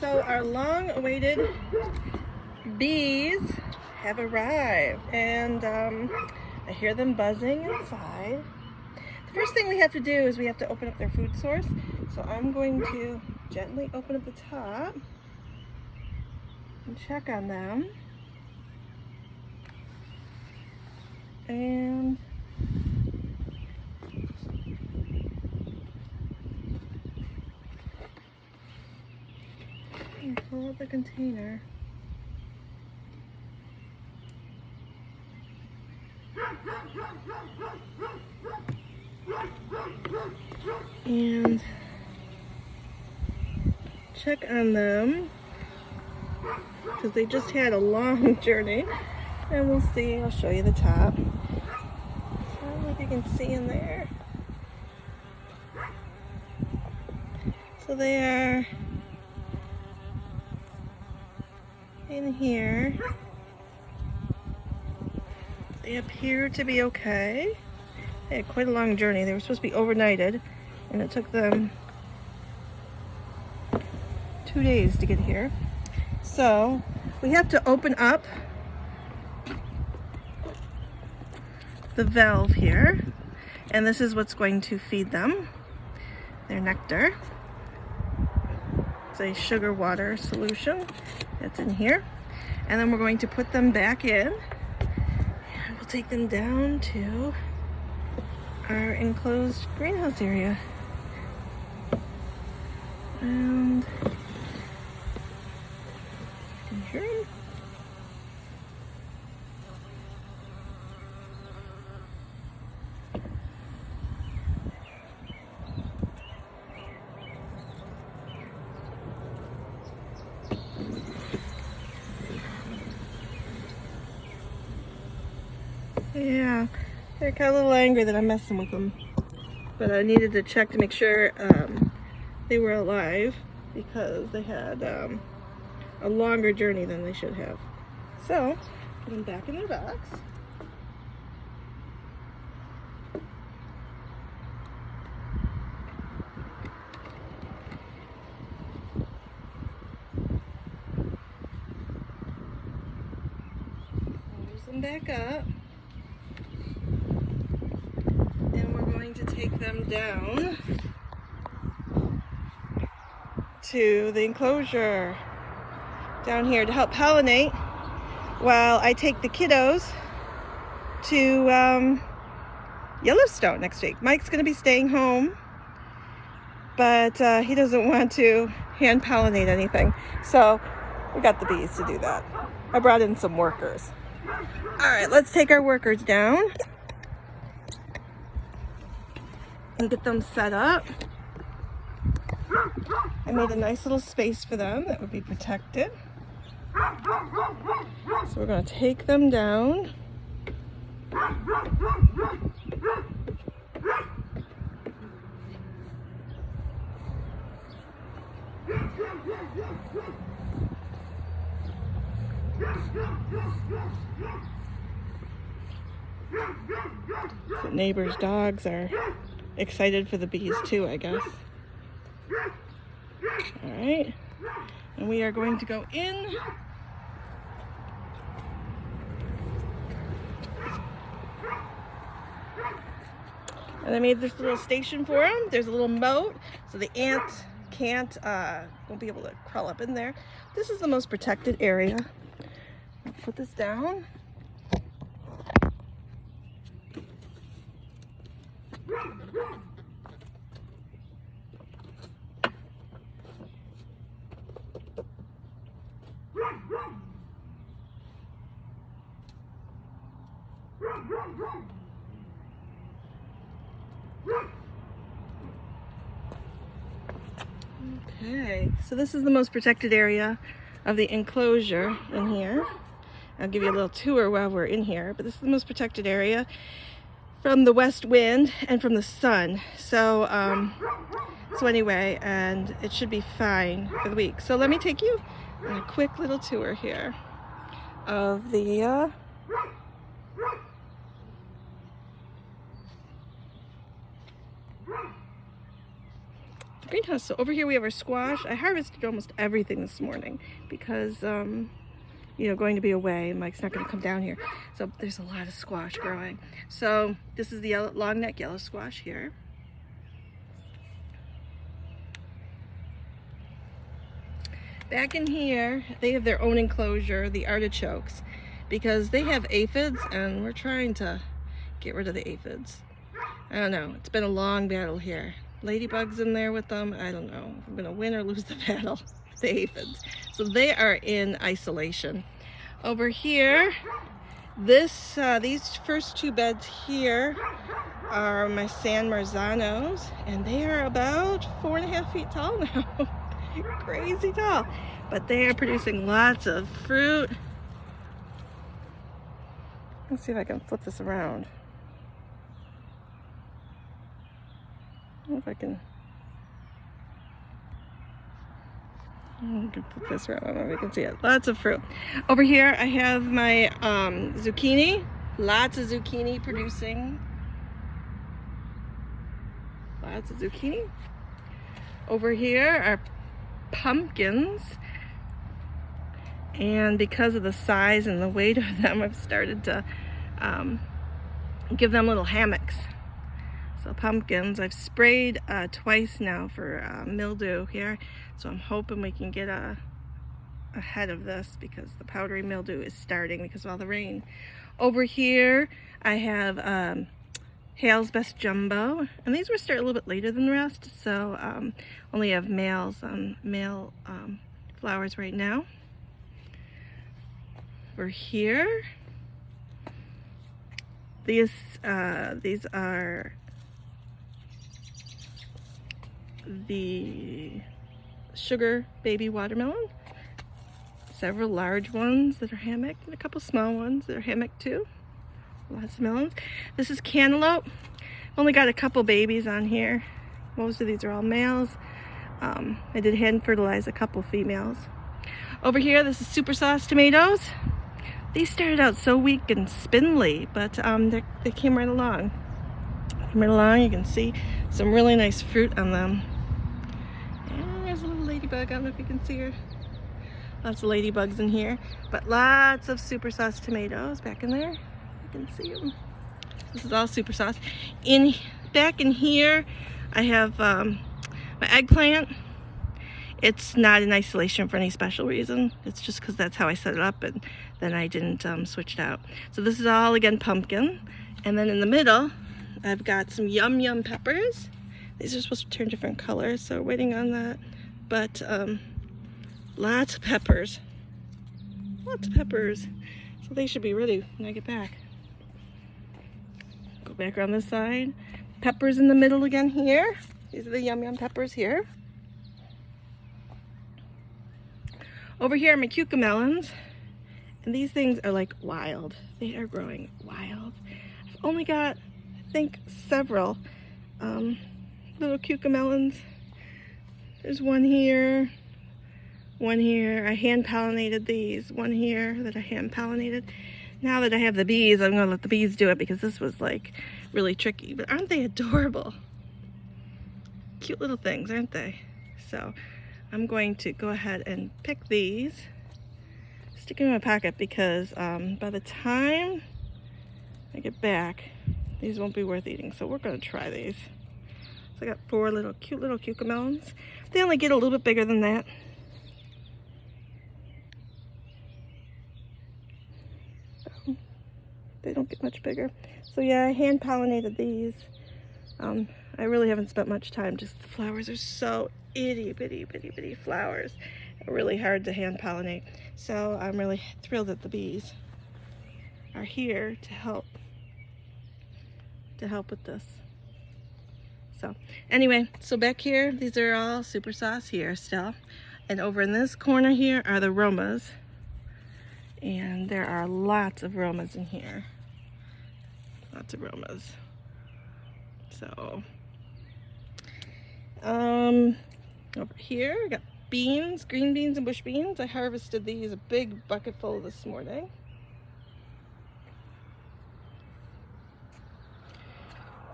So our long-awaited bees have arrived, and I hear them buzzing inside. The first thing we have to do is we have to open up their food source. So I'm going to gently open up the top and check on them. And pull out the container. And check on them because they just had a long journey, and we'll see. I'll show you the top. So I don't know if you can see in there. So they are in here. They appear to be okay. They had quite a long journey. They were supposed to be overnighted, and it took them 2 days to get here. So we have to open up the valve here, and this is what's going to feed them their nectar. It's a sugar water solution that's in here, and then we're going to put them back in, and we'll take them down to our enclosed greenhouse area. And can you hear him? Yeah, they're kind of a little angry that I'm messing with them, but I needed to check to make sure they were alive because they had a longer journey than they should have. So, put them back in their box. Close them back up. To take them down to the enclosure down here to help pollinate while I take the kiddos to Yellowstone next week. Mike's going to be staying home, but he doesn't want to hand pollinate anything, so we got the bees to do that. I brought in some workers. All right, let's take our workers down and get them set up. I made a nice little space for them that would be protected. So we're going to take them down. The neighbors' dogs are excited for the bees too, I guess. All right, and we are going to go in. And I made this little station for them. There's a little moat, so the ants won't be able to crawl up in there. This is the most protected area. I'll put this down. Okay, so this is the most protected area of the enclosure in here. I'll give you a little tour while we're in here, but this is the most protected area from the west wind and from the sun. So anyway, and it should be fine for the week. So let me take you on a quick little tour here of the greenhouse. So over here we have our squash. I harvested almost everything this morning because, you know, going to be away. Mike's not going to come down here. So there's a lot of squash growing. So this is the long neck yellow squash here. Back in here, they have their own enclosure, the artichokes, because they have aphids and we're trying to get rid of the aphids. I don't know, it's been a long battle here. Ladybugs in there with them, I don't know if I'm gonna win or lose the battle with the aphids. So they are in isolation. Over here, these first two beds here are my San Marzanos, and they are about 4.5 feet tall now. Crazy tall, but they are producing lots of fruit. Let's see if I can flip this around. I don't know if I can flip this around. I don't know if you can see it. Lots of fruit. Over here I have my zucchini. Lots of zucchini producing. Lots of zucchini. Over here are pumpkins, and because of the size and the weight of them, I've started to give them little hammocks. So pumpkins, I've sprayed twice now for mildew here, so I'm hoping we can get ahead of this because the powdery mildew is starting because of all the rain. Over here I have Hale's Best Jumbo, and these were started a little bit later than the rest, so only have male flowers right now. Over here, these are the sugar baby watermelon. Several large ones that are hammocked and a couple small ones that are hammocked too. Lots of melons. This is cantaloupe. Only got a couple babies on here. Most of these are all males. I did hand fertilize a couple females. Over here, this is super sauce tomatoes. These started out so weak and spindly, but they came right along. You can see some really nice fruit on them. And there's a little ladybug. I don't know if you can see her. Lots of ladybugs in here, but lots of super sauce tomatoes back in there. You can see them. This is all super sauce. Back in here, I have my eggplant. It's not in isolation for any special reason. It's just because that's how I set it up, and then I didn't switch it out. So this is all, again, pumpkin. And then in the middle, I've got some yum yum peppers. These are supposed to turn different colors, so waiting on that. But lots of peppers. Lots of peppers. So they should be ready when I get back. Go back around this side. Peppers in the middle again here. These are the yum yum peppers here. Over here are my cucamelons, and these things are like wild. They are growing wild. I've only got, I think, several little cucamelons. There's one here, one here. I hand pollinated these. One here that I hand pollinated. Now that I have the bees, I'm gonna let the bees do it because this was like really tricky. But aren't they adorable? Cute little things, aren't they? So I'm going to go ahead and pick these, stick them in my pocket because by the time I get back, these won't be worth eating. So we're going to try these. So I got 4 cute little cucamelons. They only get a little bit bigger than that. They don't get much bigger. So yeah, I hand pollinated these. I really haven't spent much time. Just the flowers are so itty bitty flowers. Really hard to hand pollinate. So I'm really thrilled that the bees are here to help with this. So anyway, so back here, these are all super sauce here still. And over in this corner here are the Romas. And there are lots of Romas in here. Lots of Romas. So, over here, I got beans, green beans and bush beans. I harvested these, a big bucket full this morning.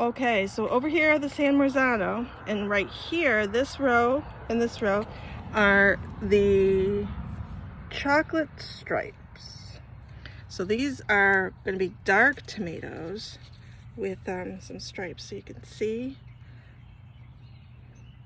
Okay, so over here are the San Marzano, and right here, this row and this row are the chocolate stripes. So these are going to be dark tomatoes with some stripes, so you can see.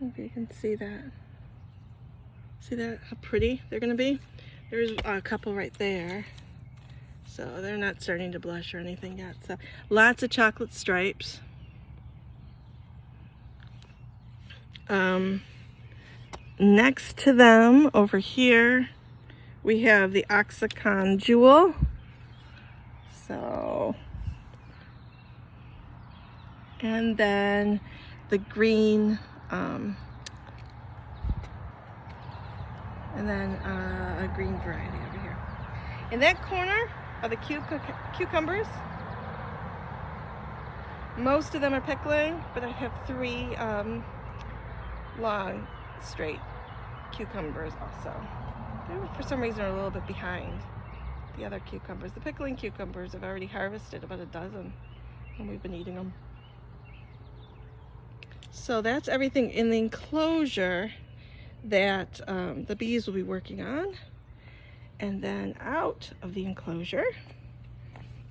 I hope you can see that. See that? How pretty they're going to be? There's a couple right there. So they're not starting to blush or anything yet. So lots of chocolate stripes. Next to them over here we have the Oxycon Jewel. So, and then the green, and then a green variety over here. In that corner are the cucumbers. Most of them are pickling, but I have 3 long, straight cucumbers also. They, for some reason, are a little bit behind the other cucumbers. The pickling cucumbers I've already harvested about a dozen, and we've been eating them. So that's everything in the enclosure that the bees will be working on. And then out of the enclosure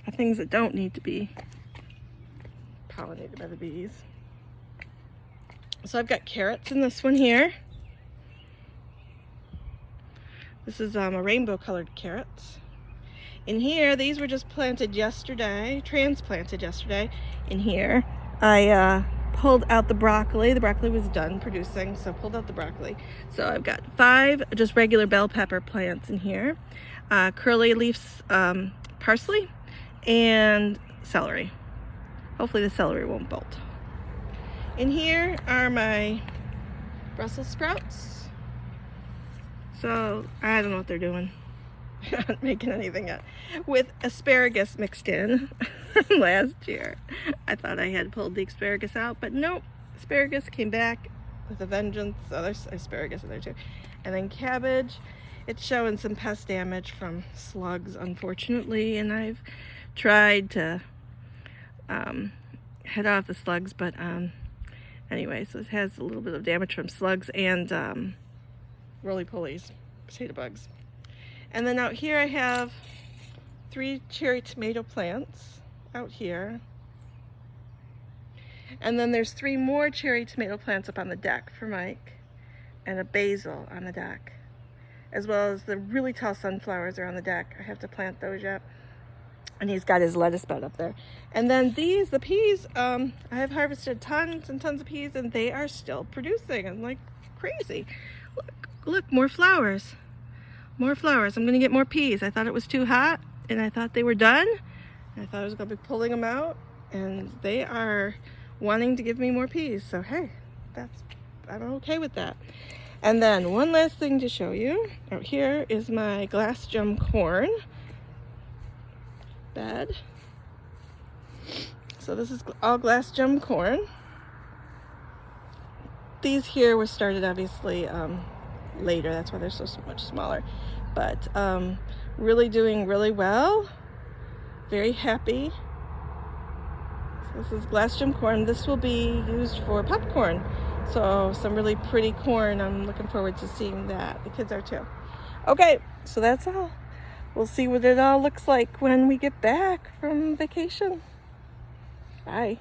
are things that don't need to be pollinated by the bees. So I've got carrots in this one here. This is a rainbow colored carrots. In here, these were just planted yesterday, transplanted yesterday. In here, I pulled out the broccoli. The broccoli was done producing, so pulled out the broccoli. So I've got 5 just regular bell pepper plants in here. Curly leaves, parsley, and celery. Hopefully the celery won't bolt. In here are my Brussels sprouts. So I don't know what they're doing. They're not making anything yet. With asparagus mixed in last year. I thought I had pulled the asparagus out, but nope. Asparagus came back with a vengeance. Oh, there's asparagus in there too. And then cabbage. It's showing some pest damage from slugs, unfortunately, and I've tried to head off the slugs, but anyway, so it has a little bit of damage from slugs and roly-polies, potato bugs. And then out here I have 3 cherry tomato plants out here. And then there's 3 more cherry tomato plants up on the deck for Mike, and a basil on the deck, as well as the really tall sunflowers are on the deck. I have to plant those yet. And he's got his lettuce bed up there. And then these, the peas, I have harvested tons and tons of peas, and they are still producing. I'm like crazy. Look, more flowers. More flowers. I'm gonna get more peas. I thought it was too hot, and I thought they were done. I thought I was gonna be pulling them out, and they are wanting to give me more peas. So hey, I'm okay with that. And then one last thing to show you. Out here is my glass gem corn bed. So this is all glass gem corn. These here were started obviously later, that's why they're so much smaller, but really doing really well. Very happy. So this is glass gem corn. This will be used for popcorn, so some really pretty corn. I'm looking forward to seeing that. The kids are too. Okay, so that's all. We'll see what it all looks like when we get back from vacation. Bye.